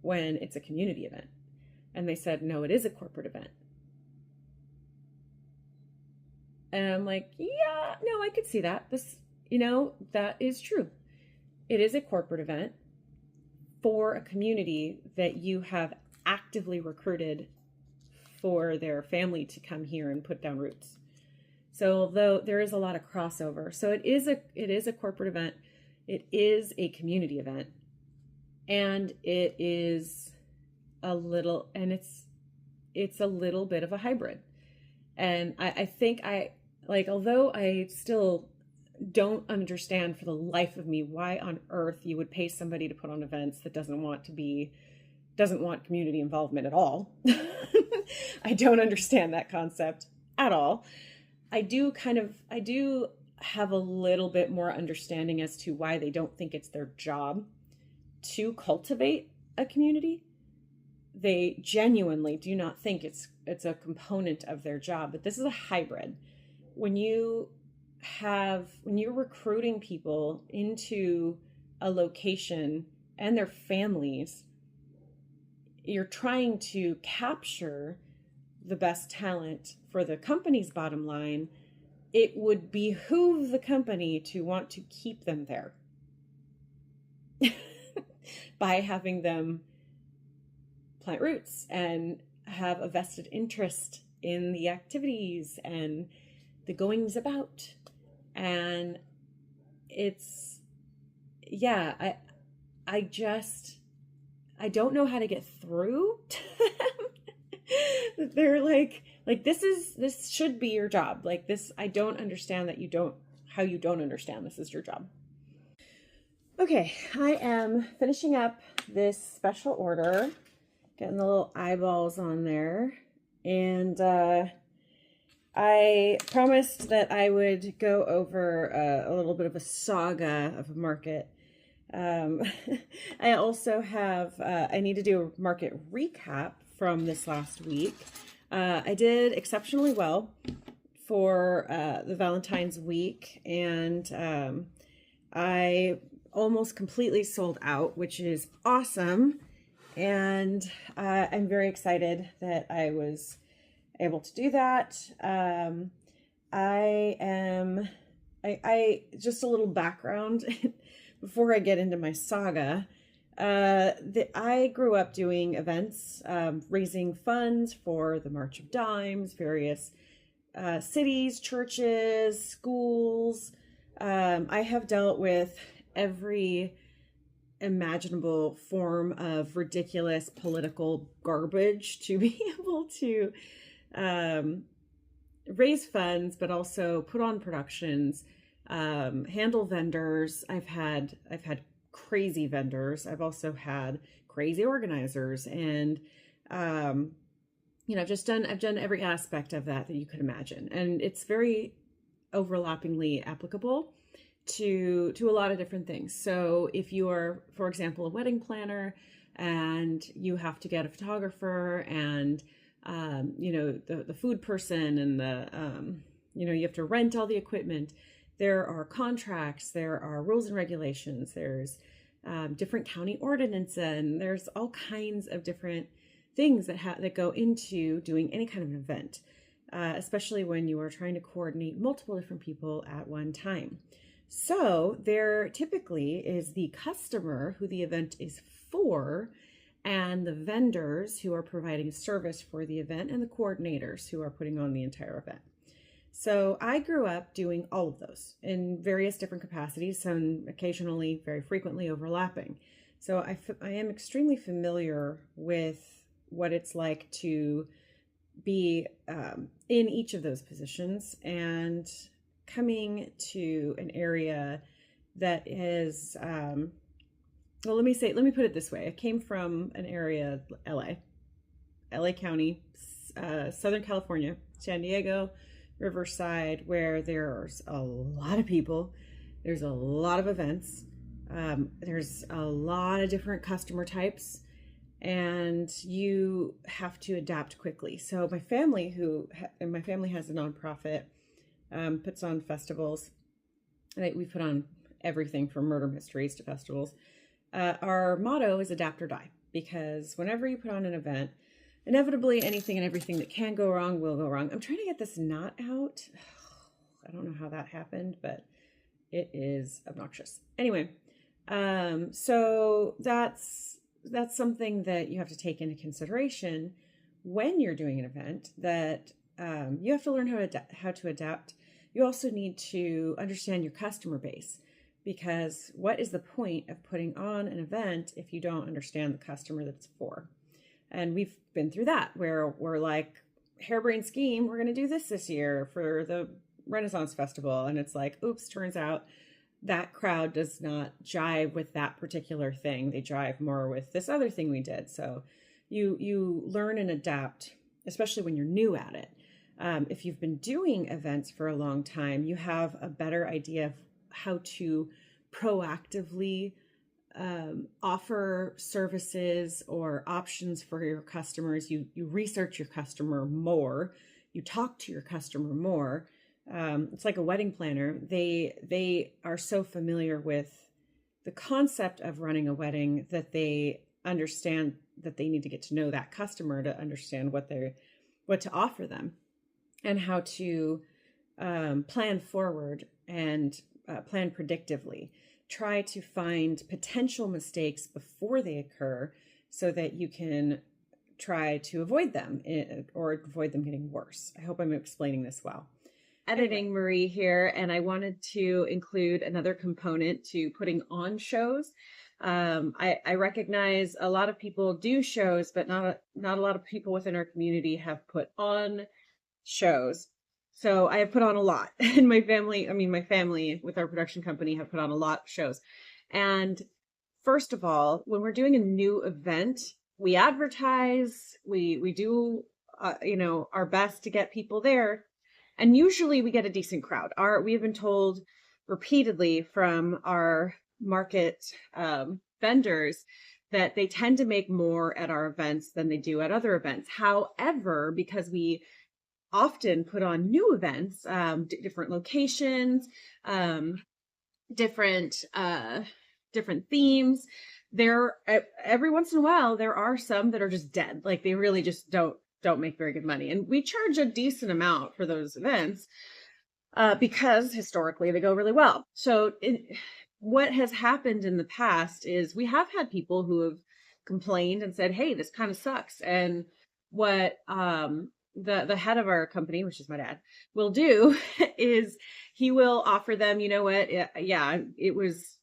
when it's a community event. And they said, no, it is a corporate event. And I'm like, yeah, no, I could see that. That is true. It is a corporate event for a community that you have actively recruited for their family to come here and put down roots. So although there is a lot of crossover, so it is a corporate event, it is a community event, and it is it's a little bit of a hybrid. And I think although I still don't understand for the life of me why on earth you would pay somebody to put on events that doesn't want community involvement at all. I don't understand that concept at all. I do have a little bit more understanding as to why they don't think it's their job to cultivate a community. They genuinely do not think it's a component of their job, but this is a hybrid. When you're recruiting people into a location and their families, you're trying to capture the best talent for the company's bottom line. It would behoove the company to want to keep them there by having them plant roots and have a vested interest in the activities and the goings about. And it's, yeah, I don't know how to get through to them. They're like this should be your job. Like this, I don't understand how you don't understand this is your job. Okay, I am finishing up this special order, getting the little eyeballs on there, and I promised that I would go over a little bit of a saga of a market. I also have, I need to do a market recap from this last week. I did exceptionally well for the Valentine's week, and I almost completely sold out, which is awesome. And I'm very excited that I was able to do that. I just a little background before I get into my saga. I grew up doing events, raising funds for the March of Dimes, various cities, churches, schools. I have dealt with every imaginable form of ridiculous political garbage to be able to raise funds, but also put on productions, handle vendors. I've had crazy vendors. I've also had crazy organizers, and I've done every aspect of that you could imagine, and it's very overlappingly applicable to a lot of different things. So if you are, for example, a wedding planner and you have to get a photographer and the food person and you have to rent all the equipment, there are contracts, there are rules and regulations, there's different county ordinances, and there's all kinds of different things that go into doing any kind of an event, especially when you are trying to coordinate multiple different people at one time. So there typically is the customer who the event is for, and the vendors who are providing a service for the event, and the coordinators who are putting on the entire event. So I grew up doing all of those in various different capacities, some occasionally, very frequently overlapping. So I am extremely familiar with what it's like to be in each of those positions, and coming to an area that is, well, let me put it this way. I came from an area, LA County, Southern California, San Diego, Riverside, where there's a lot of people, there's a lot of events, there's a lot of different customer types, and you have to adapt quickly. So my family has a nonprofit, puts on festivals. We put on everything from murder mysteries to festivals. Our motto is adapt or die, because whenever you put on an event, inevitably anything and everything that can go wrong will go wrong. I'm trying to get this knot out. I don't know how that happened, but it is obnoxious. Anyway, so that's something that you have to take into consideration when you're doing an event, that you have to learn how to adapt. You also need to understand your customer base, because what is the point of putting on an event if you don't understand the customer that it's for? And we've been through that, where we're like, harebrained scheme, we're going to do this year for the Renaissance Festival. And it's like, oops, turns out that crowd does not jive with that particular thing. They jive more with this other thing we did. So you learn and adapt, especially when you're new at it. If you've been doing events for a long time, you have a better idea of how to proactively offer services or options for your customers. You research your customer more, you talk to your customer more. It's like a wedding planner. They are so familiar with the concept of running a wedding that they understand that they need to get to know that customer to understand what to offer them, and how to plan forward and plan predictively. Try to find potential mistakes before they occur so that you can try to avoid them or avoid them getting worse. I hope I'm explaining this well. editing Marie here, and I wanted to include another component to putting on shows. I recognize a lot of people do shows, but not a lot of people within our community have put on shows. So I have put on a lot, and my family with our production company have put on a lot of shows. And first of all, when we're doing a new event, we advertise, we do, our best to get people there. And usually we get a decent crowd. We have been told repeatedly from our market vendors that they tend to make more at our events than they do at other events. However, because we often put on new events, different locations, different themes, every once in a while there are some that are just dead. Like they really just don't make very good money, and we charge a decent amount for those events because historically they go really well. So what has happened in the past is we have had people who have complained and said, hey, this kind of sucks. And what the head of our company, which is my dad, will do is he will offer them, you know what,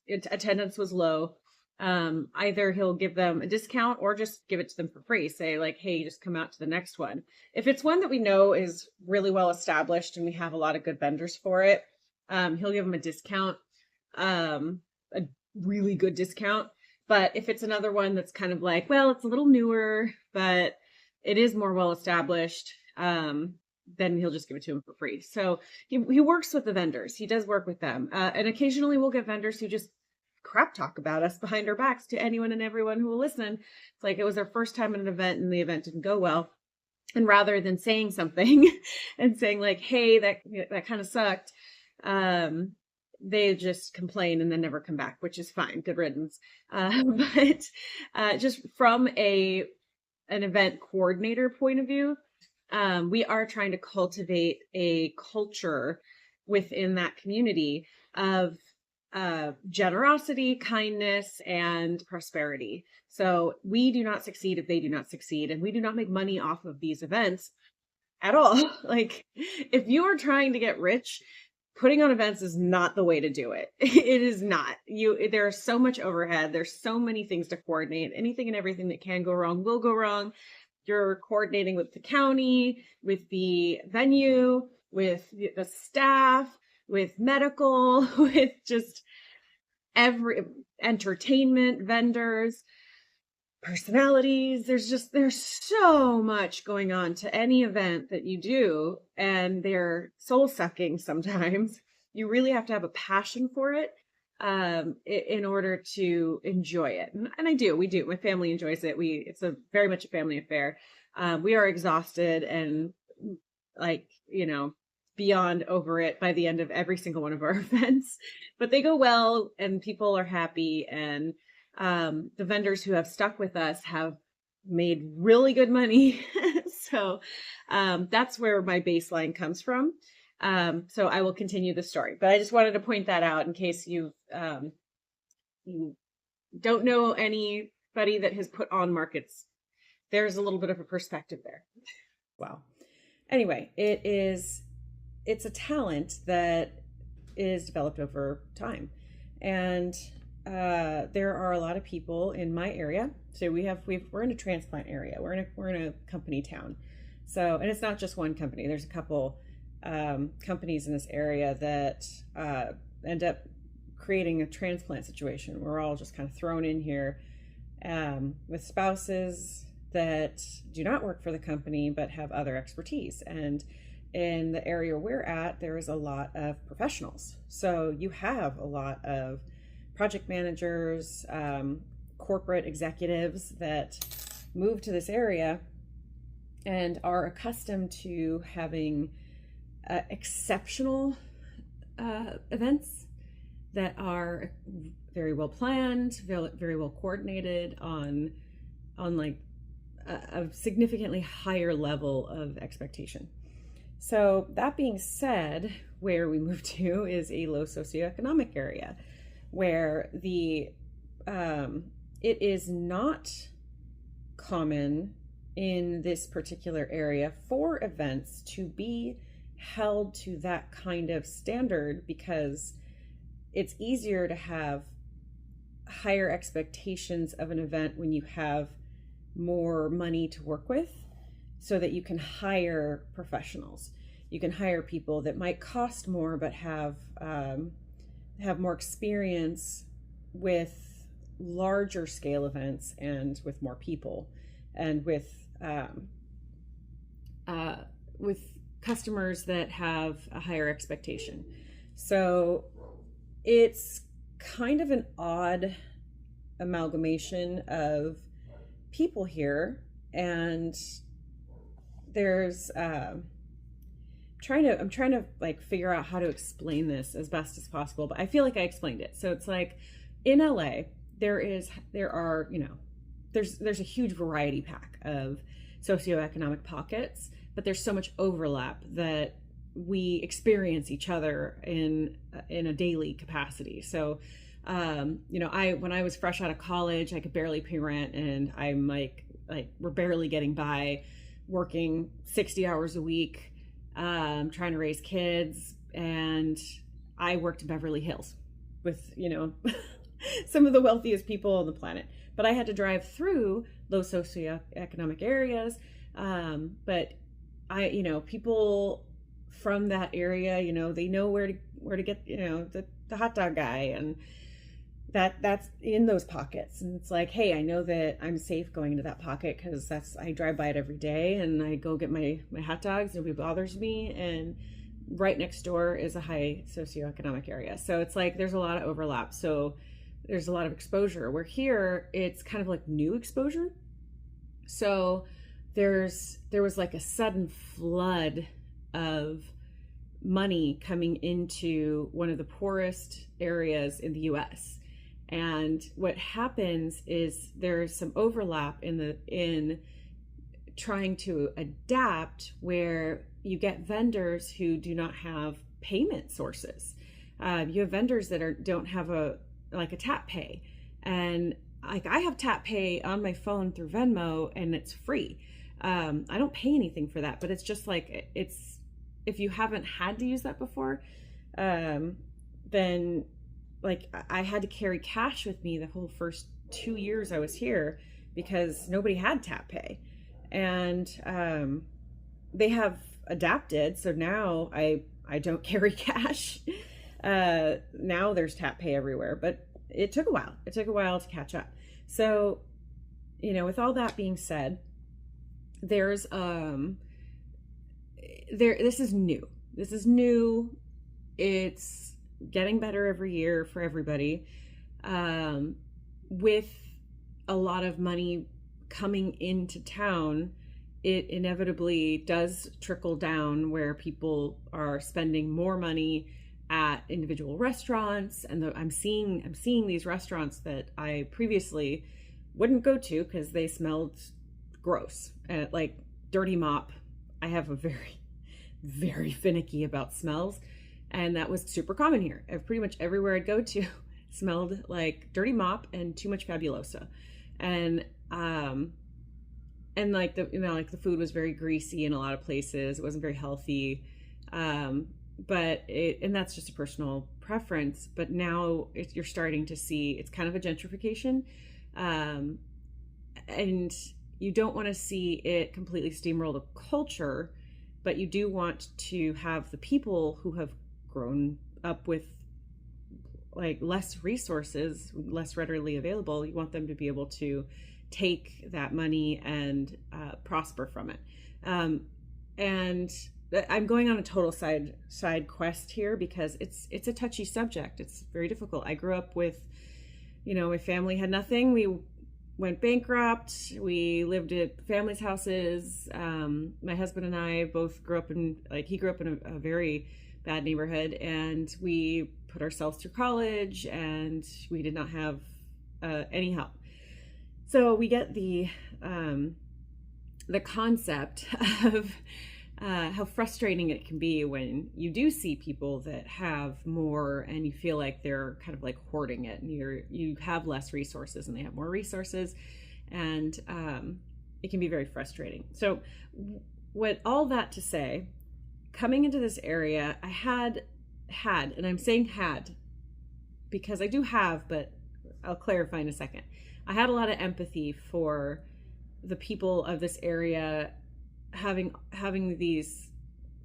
attendance was low. Either he'll give them a discount or just give it to them for free. Say like, hey, just come out to the next one. If it's one that we know is really well established and we have a lot of good vendors for it, he'll give them a discount, a really good discount. But if it's another one that's kind of like, well, it's a little newer, but it is more well established, then he'll just give it to him for free. So he works with the vendors. He does work with them. And occasionally we'll get vendors who just crap talk about us behind our backs to anyone and everyone who will listen. It's like it was their first time at an event and the event didn't go well. And rather than saying something and saying like, hey, that kind of sucked, they just complain and then never come back, which is fine. Good riddance. But just from an event coordinator point of view, we are trying to cultivate a culture within that community of generosity, kindness, and prosperity. So we do not succeed if they do not succeed, and we do not make money off of these events at all. Like, if you are trying to get rich, putting on events is not the way to do it. It is not. There's so much overhead. There's so many things to coordinate. Anything and everything that can go wrong will go wrong. You're coordinating with the county, with the venue, with the staff, with medical, with just every entertainment vendors, personalities. There's so much going on to any event that you do, and they're soul sucking sometimes. You really have to have a passion for it in order to enjoy it. And we do. My family enjoys it. It's very much a family affair. We are exhausted and beyond over it by the end of every single one of our events, but they go well and people are happy. And the vendors who have stuck with us have made really good money. So that's where my baseline comes from. So I will continue the story, but I just wanted to point that out in case you don't know anybody that has put on markets. There's a little bit of a perspective there. Wow. Anyway, it's a talent that is developed over time. And there are a lot of people in my area. So we're in a transplant area. We're in a company town. So, and it's not just one company. There's a couple companies in this area that end up creating a transplant situation. We're all just kind of thrown in here with spouses that do not work for the company but have other expertise. And in the area we're at, there is a lot of professionals. So you have a lot of project managers, corporate executives that move to this area and are accustomed to having exceptional events that are very well planned, very well coordinated on like a significantly higher level of expectation. So that being said, where we moved to is a low socioeconomic area where it is not common in this particular area for events to be held to that kind of standard because it's easier to have higher expectations of an event when you have more money to work with, so that you can hire professionals. You can hire people that might cost more but have more experience with larger scale events and with more people and with customers that have a higher expectation. So it's kind of an odd amalgamation of people here, and there's I'm trying to like figure out how to explain this as best as possible, but I feel like I explained it. So it's like in LA there's a huge variety pack of socioeconomic pockets, but there's so much overlap that we experience each other in a daily capacity. So when I was fresh out of college, I could barely pay rent, and I'm like we're barely getting by, working 60 hours a week, trying to raise kids. And I worked in Beverly Hills with, some of the wealthiest people on the planet, but I had to drive through those socioeconomic areas. But people from that area, they know where to get, the hot dog guy, and that's in those pockets. And it's like, hey, I know that I'm safe going into that pocket because I drive by it every day, and I go get my hot dogs, nobody bothers me. And right next door is a high socioeconomic area. So it's like there's a lot of overlap. So there's a lot of exposure, where here it's kind of like new exposure. So there was like a sudden flood of money coming into one of the poorest areas in the US. And what happens is there's some overlap in trying to adapt, where you get vendors who do not have payment sources. You have vendors that don't have a tap pay, and like I have tap pay on my phone through Venmo, and it's free. I don't pay anything for that, but it's just like if you haven't had to use that before, then like I had to carry cash with me the whole first 2 years I was here because nobody had tap pay. And they have adapted, so now I don't carry cash. Now there's tap pay everywhere, but it took a while to catch up. So with all that being said, there's this is new. It's getting better every year for everybody, with a lot of money coming into town. It inevitably does trickle down, where people are spending more money at individual restaurants. And I'm seeing these restaurants that I previously wouldn't go to because they smelled gross, like dirty mop. I have a very, very finicky about smells, and that was super common here. Pretty much everywhere I'd go to smelled like dirty mop and too much Fabulosa. And like the food was very greasy in a lot of places. It wasn't very healthy. And that's just a personal preference. But now you're starting to see it's kind of a gentrification, and you don't want to see it completely steamroll the culture, but you do want to have the people who have grown up with like less resources, less readily available. You want them to be able to take that money and prosper from it. And I'm going on a total side quest here because it's a touchy subject. It's very difficult. I grew up with, my family had nothing. We went bankrupt. We lived at families' houses. My husband and I both grew up he grew up in a very bad neighborhood, and we put ourselves through college, and we did not have any help. So we get the concept of how frustrating it can be when you do see people that have more, and you feel like they're kind of like hoarding it, and you have less resources and they have more resources, and it can be very frustrating. So what all that to say, coming into this area, I had, and I'm saying had because I do have, but I'll clarify in a second. I had a lot of empathy for the people of this area, having these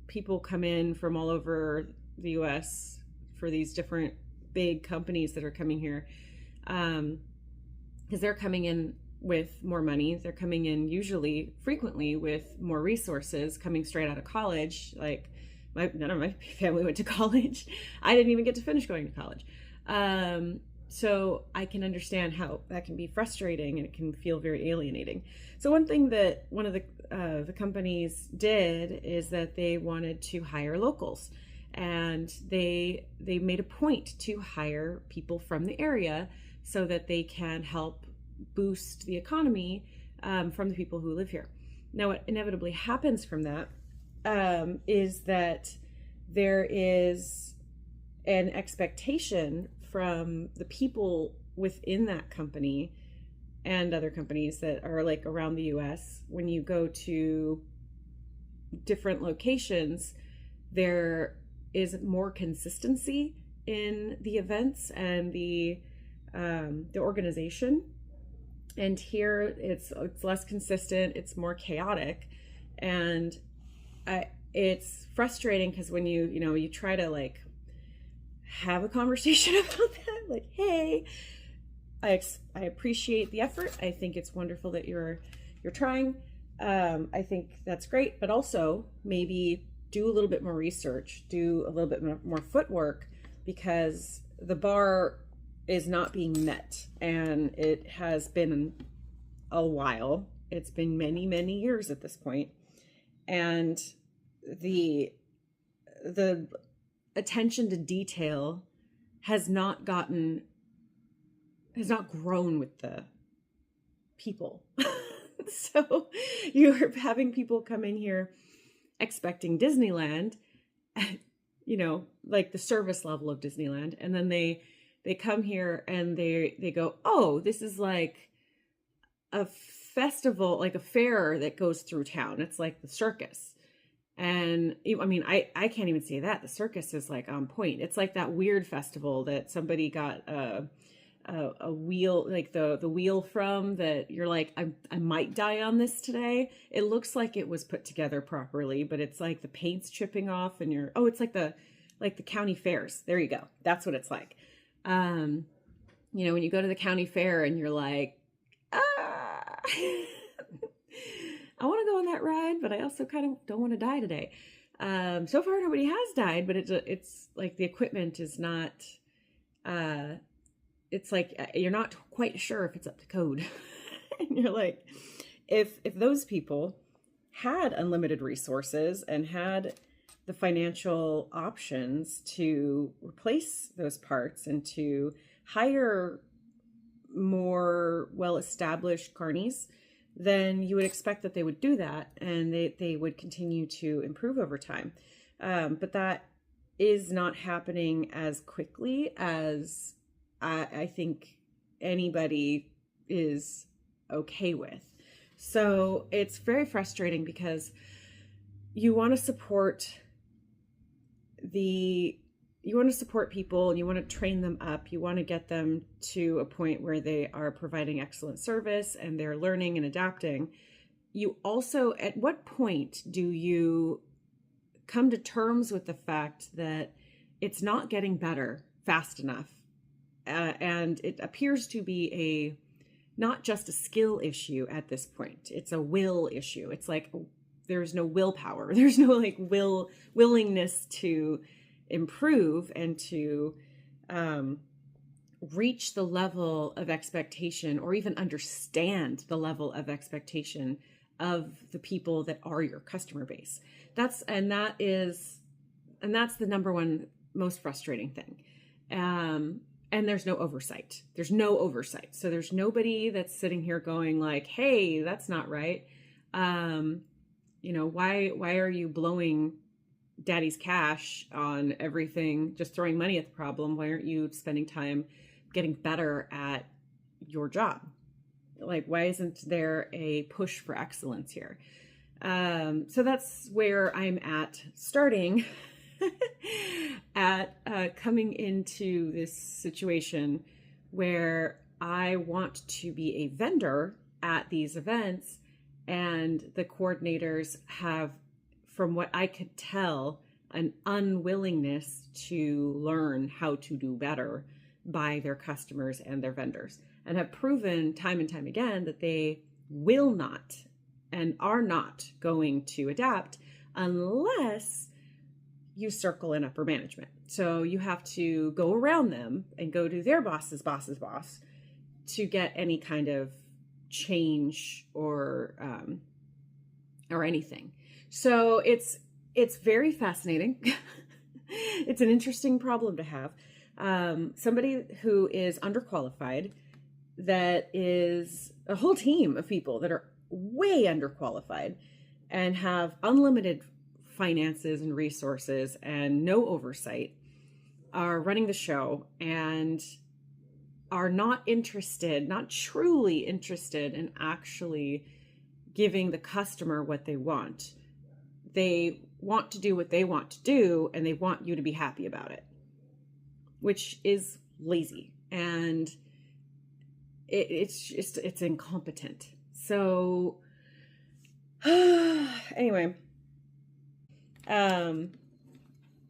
people come in from all over the US for these different big companies that are coming here, because they're coming in with more money. They're coming in frequently with more resources, coming straight out of college. Like none of my family went to college. I didn't even get to finish going to college. So I can understand how that can be frustrating and it can feel very alienating. So one thing that one of the companies did is that they wanted to hire locals, and they made a point to hire people from the area so that they can help boost the economy from the people who live here. Now, what inevitably happens from that is that there is an expectation from the people within that company and other companies that are like around the US. When you go to different locations, there is more consistency in the events and the organization. And here it's less consistent, it's more chaotic, and it's frustrating because when you try to like have a conversation about that, like, hey, I appreciate the effort. I think it's wonderful that you're trying. I think that's great, but also maybe do a little bit more research, do a little bit more footwork, because the bar is not being met, and it has been a while. It's been many, many years at this point, and the attention to detail has not grown with the people. So you're having people come in here expecting Disneyland, like the service level of Disneyland, and then they come here and they go, oh, this is like a festival, like a fair that goes through town. It's like the circus. And I mean, I can't even say that. The circus is like on point. It's like that weird festival that somebody got a wheel, like the wheel from, that you're like, I might die on this today. It looks like it was put together properly, but it's like the paint's chipping off, and it's like the county fairs. There you go. That's what it's like. When you go to the county fair and you're like, I want to go on that ride, but I also kind of don't want to die today. So far nobody has died, but it's like the equipment is not, it's like you're not quite sure if it's up to code. And you're like, if those people had unlimited resources and had the financial options to replace those parts and to hire more well-established carnies, then you would expect that they would do that, and they would continue to improve over time. But that is not happening as quickly as I think anybody is okay with. So it's very frustrating because you want to support people, and you want to train them up. You want to get them to a point where they are providing excellent service and they're learning and adapting. You also, at what point do you come to terms with the fact that it's not getting better fast enough? And it appears to be not just a skill issue at this point. It's a will issue. It's like there's no willpower. There's no like willingness to improve and to reach the level of expectation, or even understand the level of expectation of the people that are your customer base. That's the number one most frustrating thing. And there's no oversight. So there's nobody that's sitting here going like, hey, that's not right. Why are you blowing daddy's cash on everything, just throwing money at the problem? Why aren't you spending time getting better at your job? Like, why isn't there a push for excellence here? So that's where I'm at starting at coming into this situation where I want to be a vendor at these events, and the coordinators have, from what I could tell, an unwillingness to learn how to do better by their customers and their vendors, and have proven time and time again that they will not and are not going to adapt unless you circle in upper management. So you have to go around them and go to their boss's boss's boss to get any kind of change or anything. So it's very fascinating. It's an interesting problem to have. Somebody who is underqualified, that is a whole team of people that are way underqualified and have unlimited finances and resources and no oversight, are running the show and are not interested, not truly interested in actually giving the customer what they want. They want to do what they want to do, and they want you to be happy about it, which is lazy, and it's incompetent. So anyway,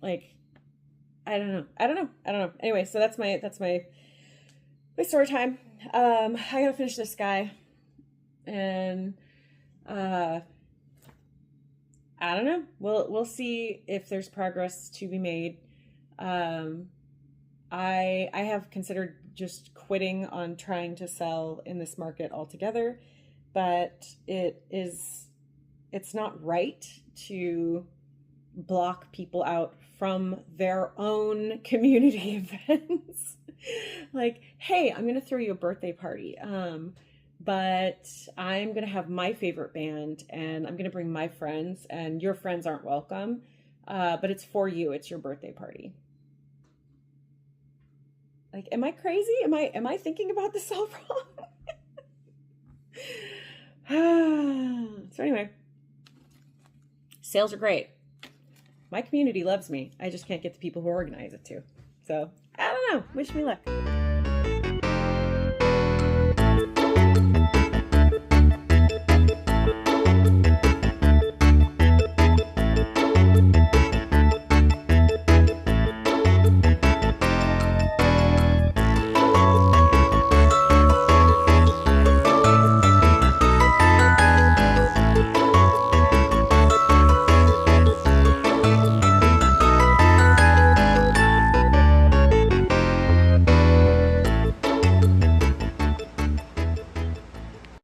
like, I don't know. Anyway, so that's my story time. I gotta finish this guy, and I don't know. We'll see if there's progress to be made. I have considered just quitting on trying to sell in this market altogether, but it's not right to block people out from their own community events. Like, hey, I'm going to throw you a birthday party. But I'm going to have my favorite band, and I'm going to bring my friends, and your friends aren't welcome. But it's for you. It's your birthday party. Like, am I crazy? Am I thinking about this all wrong? So anyway, sales are great. My community loves me. I just can't get the people who organize it to. So I don't know. Wish me luck.